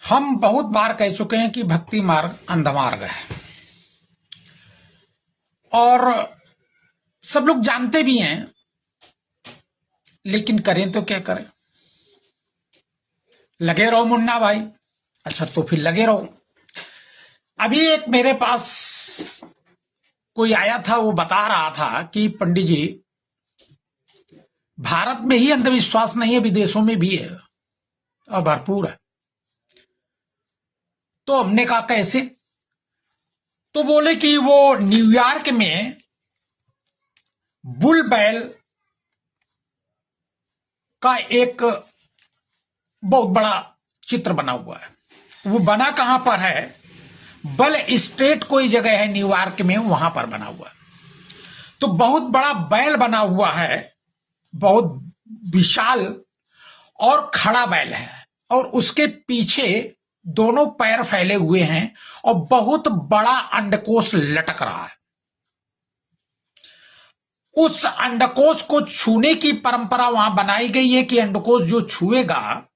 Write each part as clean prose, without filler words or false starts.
हम बहुत बार कह चुके हैं कि भक्ति मार्ग अंधमार्ग है और सब लोग जानते भी हैं, लेकिन करें तो क्या करें। लगे रहो मुन्ना भाई। अच्छा तो फिर लगे रहो। अभी एक मेरे पास कोई आया था, वो बता रहा था कि पंडित जी भारत में ही अंधविश्वास नहीं है, विदेशों में भी है और भरपूर है। तो हमने कहा कैसे? तो बोले कि वो न्यूयॉर्क में बुल बैल का एक बहुत बड़ा चित्र बना हुआ है। वो बना कहां पर है? बल स्टेट कोई जगह है न्यूयॉर्क में, वहां पर बना हुआ है। तो बहुत बड़ा बैल बना हुआ है, बहुत विशाल और खड़ा बैल है, और उसके पीछे दोनों पैर फैले हुए हैं और बहुत बड़ा अंडकोश लटक रहा है। उस अंडकोश को छूने की परंपरा वहां बनाई गई है कि अंडकोश जो छुएगा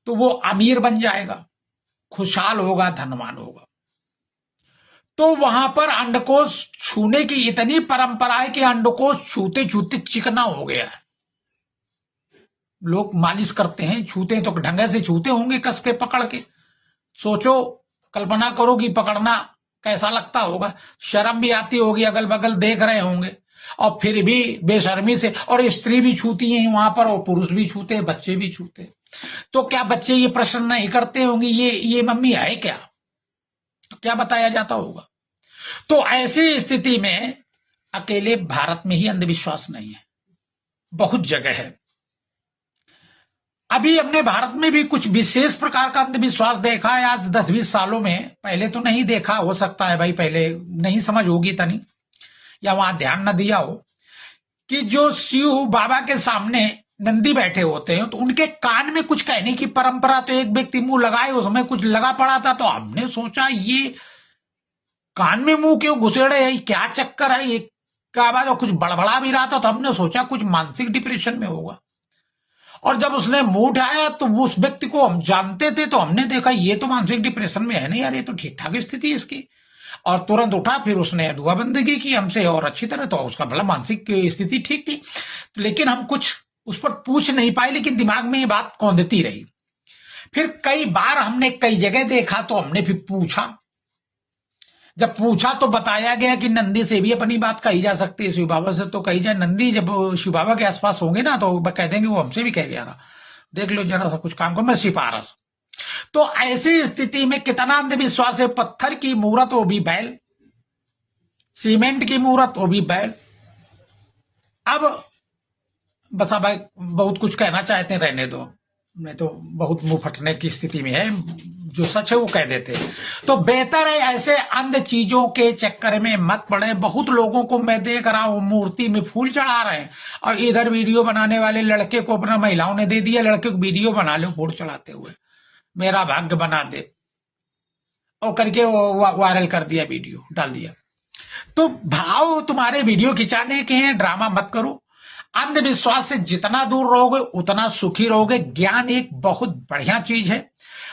तो वो अमीर बन जाएगा, खुशहाल होगा, धनवान होगा। तो वहां पर अंडकोश छूने की इतनी परंपरा है कि अंडकोश छूते छूते चिकना हो गया है। लोग मालिश करते हैं, छूते हैं तो ढंगे से छूते होंगे, कस के पकड़ के। सोचो, कल्पना करो कि पकड़ना कैसा लगता होगा। शर्म भी आती होगी, अगल बगल देख रहे होंगे, और फिर भी बेशर्मी से। और स्त्री भी छूती हैं वहां पर, और पुरुष भी छूते हैं, बच्चे भी छूते हैं। तो क्या बच्चे ये प्रश्न नहीं करते होंगे, ये मम्मी है क्या? तो क्या बताया जाता होगा? तो ऐसी स्थिति में अकेले भारत में ही अंधविश्वास नहीं है, बहुत जगह है। अभी हमने भारत में भी कुछ विशेष प्रकार का अंधविश्वास देखा है आज 10-20 सालों में। पहले तो नहीं देखा, हो सकता है भाई पहले नहीं समझ होगी तनी, या वहां ध्यान न दिया हो, कि जो शिव बाबा के सामने नंदी बैठे होते हैं तो उनके कान में कुछ कहने की परंपरा। तो एक व्यक्ति मुंह लगाए, उसमें कुछ लगा पड़ा था, तो हमने सोचा ये कान में मुंह क्यों घुसेड़े है, क्या चक्कर है ये? क्या बात है? कुछ बड़बड़ा भी रहा था, तो हमने सोचा कुछ मानसिक डिप्रेशन में होगा। और जब उसने मुंह उठाया तो उस व्यक्ति को हम जानते थे, तो हमने देखा ये तो मानसिक डिप्रेशन में है नहीं यार, ये तो ठीक ठाक स्थिति है इसकी। और तुरंत उठा, फिर उसने दुआ बंदगी की हमसे और अच्छी तरह, तो उसका भला मानसिक स्थिति ठीक थी। लेकिन हम कुछ उस पर पूछ नहीं पाए, लेकिन दिमाग में ये बात कौंधती रही। फिर कई बार हमने कई जगह देखा, तो हमने फिर पूछा। जब पूछा तो बताया गया कि नंदी से भी अपनी बात कही जा सकती है, शिव बाबा से तो कही जाए। नंदी जब शिव बाबा के आसपास होंगे ना, तो कह देंगे वो हमसे भी कह गया था, देख लो जरा सा कुछ काम करो, मैं सिफारस। तो ऐसी स्थिति में कितना अंधविश्वास है। पत्थर की मूर्त वो भी बैल, सीमेंट की मूर्त वो भी बैल। अब बस अब बहुत कुछ कहना चाहते हैं, रहने दो, मैं तो बहुत मुंह फटने की स्थिति में है। जो सच है वो कह देते हैं। तो बेहतर है ऐसे अंध चीजों के चक्कर में मत पड़े। बहुत लोगों को मैं देख रहा हूं मूर्ति में फूल चढ़ा रहे हैं, और इधर वीडियो बनाने वाले लड़के को अपना महिलाओं ने दे दिया, लड़के को वीडियो बना लो फूल चढ़ाते हुए, मेरा भाग्य बना दे, और करके वायरल कर दिया, वीडियो डाल दिया। तो भाव तुम्हारे वीडियो खिंचाने के हैं, ड्रामा मत करो। अंधविश्वास से जितना दूर रहोगे उतना सुखी रहोगे। ज्ञान एक बहुत बढ़िया चीज है,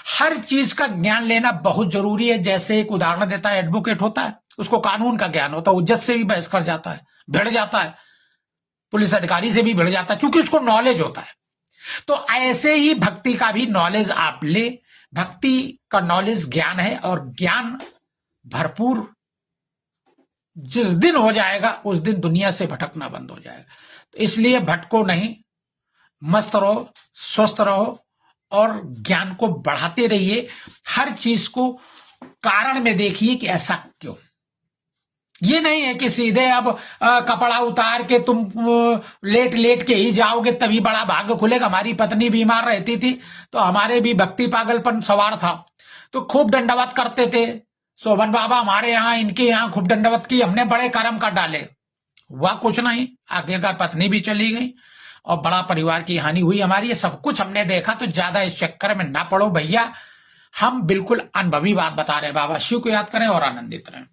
हर चीज का ज्ञान लेना बहुत जरूरी है। जैसे एक उदाहरण देता है, एडवोकेट होता है, उसको कानून का ज्ञान होता है, वो जज से भी बहस कर जाता है, भिड़ जाता है, पुलिस अधिकारी से भी भिड़ जाता है, क्योंकि उसको नॉलेज होता है। तो ऐसे ही भक्ति का भी नॉलेज आप ले। भक्ति का नॉलेज ज्ञान है, और ज्ञान भरपूर जिस दिन हो जाएगा उस दिन दुनिया से भटकना बंद हो जाएगा। तो इसलिए भटको नहीं, मस्त रहो, स्वस्थ रहो, और ज्ञान को बढ़ाते रहिए। हर चीज को कारण में देखिए कि ऐसा क्यों। ये नहीं है कि सीधे अब कपड़ा उतार के तुम लेट लेट के ही जाओगे तभी बड़ा भाग्य खुलेगा। हमारी पत्नी बीमार रहती थी, तो हमारे भी भक्ति पागलपन सवार था, तो खूब दंडवत करते थे। शोभन बाबा हमारे यहाँ, इनके यहाँ खूब दंडवत की, हमने बड़े कर्म कर डाले, हुआ कुछ नहीं। आखिरकार पत्नी भी चली गई और बड़ा परिवार की हानि हुई हमारी। ये सब कुछ हमने देखा, तो ज्यादा इस चक्कर में ना पड़ो भैया। हम बिल्कुल अनुभवी बात बता रहे हैं। बाबा शिव को याद करें और आनंदित रहें।